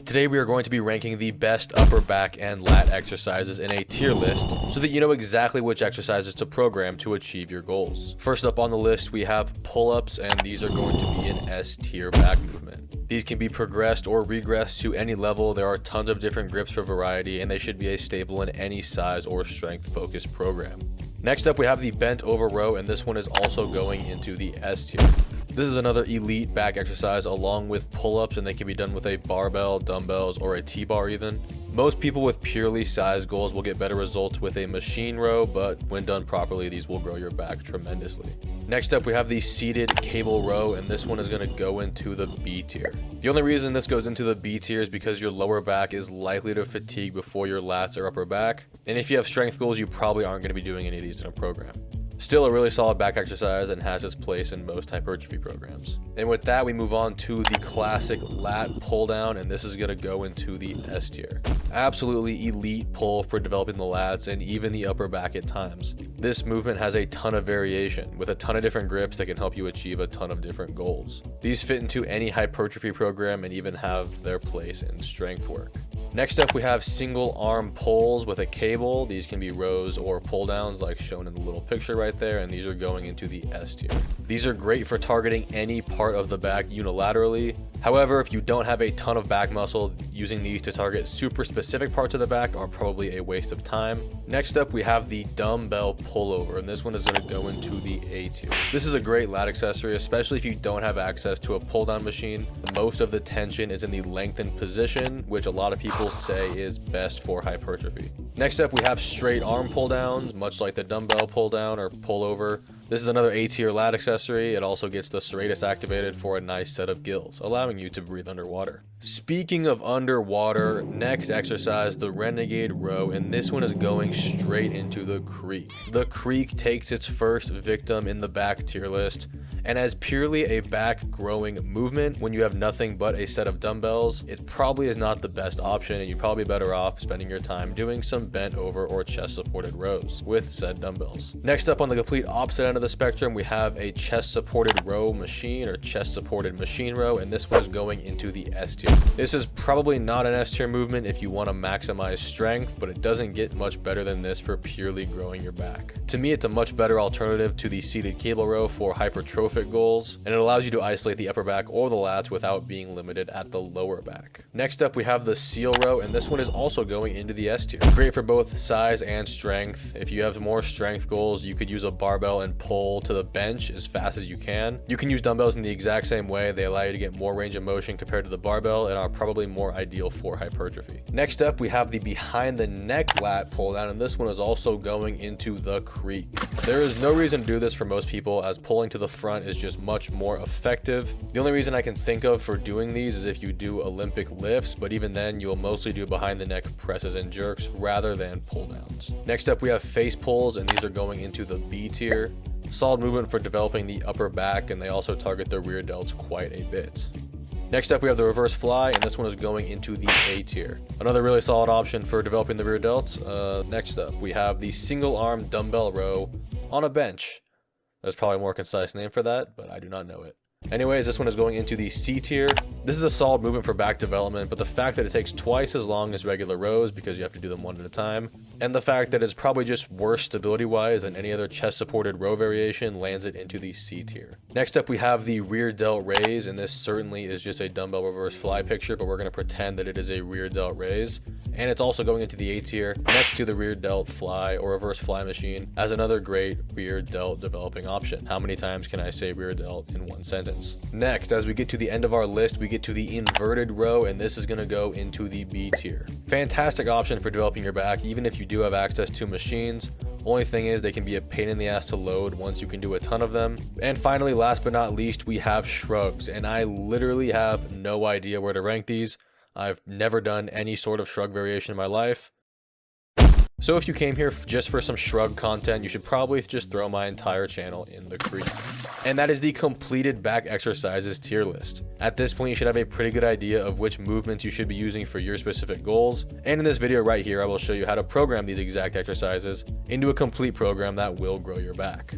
Today we are going to be ranking the best upper back and lat exercises in a tier list so that you know exactly which exercises to program to achieve your goals. First up on the list we have pull-ups, and these are going to be an S tier back movement. These can be progressed or regressed to any level. There are tons of different grips for variety, and they should be a staple in any size or strength focused program. Next up we have the bent over row, and this one is also going into the S tier. This is another elite back exercise along with pull-ups, and they can be done with a barbell, dumbbells, or a T-bar even. Most people with purely size goals will get better results with a machine row, but when done properly, these will grow your back tremendously. Next up, we have the seated cable row, and this one is going to go into the B tier. The only reason this goes into the B tier is because your lower back is likely to fatigue before your lats or upper back, and if you have strength goals, you probably aren't going to be doing any of these in a program. Still a really solid back exercise and has its place in most hypertrophy programs. And with that, we move on to the classic lat pull down, and this is going to go into the S tier. Absolutely elite pull for developing the lats and even the upper back at times. This movement has a ton of variation with a ton of different grips that can help you achieve a ton of different goals. These fit into any hypertrophy program and even have their place in strength work. Next up, we have single arm pulls with a cable. These can be rows or pull downs like shown in the little picture right there, and these are going into the S tier. These are great for targeting any part of the back unilaterally. However, if you don't have a ton of back muscle, using these to target super specific parts of the back are probably a waste of time. Next up, we have the dumbbell pullover, and this one is going to go into the A tier. This is a great lat accessory, especially if you don't have access to a pull down machine. Most of the tension is in the lengthened position, which a lot of people say is best for hypertrophy. Next up, we have straight arm pull downs, much like the dumbbell pull down or pullover. This is another A tier lat accessory. It also gets the serratus activated for a nice set of gills, allowing you to breathe underwater. Speaking of underwater, next exercise, the renegade row, and this one is going straight into the creek. The creek takes its first victim in the back tier list, and as purely a back growing movement, when you have nothing but a set of dumbbells, it probably is not the best option, and you're probably better off spending your time doing some bent over or chest supported rows with said dumbbells. Next up on the complete opposite end of the spectrum, we have a chest supported row machine or chest supported machine row, and this one is going into the S tier. This is probably not an S tier movement if you want to maximize strength, but it doesn't get much better than this for purely growing your back. To me, it's a much better alternative to the seated cable row for hypertrophic goals, and it allows you to isolate the upper back or the lats without being limited at the lower back. Next up, we have the seal row, and this one is also going into the S tier. Great for both size and strength. If you have more strength goals, you could use a barbell and pull to the bench as fast as you can. You can use dumbbells in the exact same way. They allow you to get more range of motion compared to the barbell and are probably more ideal for hypertrophy. Next up, we have the behind the neck lat pull down, and this one is also going into the creek. There is no reason to do this for most people, as pulling to the front is just much more effective. The only reason I can think of for doing these is if you do Olympic lifts, but even then you'll mostly do behind the neck presses and jerks rather than pull downs. Next up, we have face pulls, and these are going into the B tier. Solid movement for developing the upper back, and they also target the rear delts quite a bit. Next up, we have the reverse fly, and this one is going into the A tier. Another really solid option for developing the rear delts. Next up, we have the single arm dumbbell row on a bench. There's probably a more concise name for that, but I do not know it. Anyways, this one is going into the C tier. This is a solid movement for back development, but the fact that it takes twice as long as regular rows because you have to do them one at a time, and the fact that it's probably just worse stability wise than any other chest supported row variation lands it into the C tier. Next up, we have the rear delt raise, and this certainly is just a dumbbell reverse fly picture, but we're going to pretend that it is a rear delt raise, and it's also going into the A tier next to the rear delt fly or reverse fly machine as another great rear delt developing option. How many times can I say rear delt in one sentence? Next, as we get to the end of our list, we get to the inverted row, and this is going to go into the B tier. Fantastic option for developing your back, even if you do have access to machines. Only thing is they can be a pain in the ass to load once you can do a ton of them. And finally, last but not least, we have shrugs, and I literally have no idea where to rank these. I've never done any sort of shrug variation in my life. So if you came here just for some shrug content, you should probably just throw my entire channel in the creek. And that is the completed back exercises tier list. At this point, you should have a pretty good idea of which movements you should be using for your specific goals. And in this video right here, I will show you how to program these exact exercises into a complete program that will grow your back.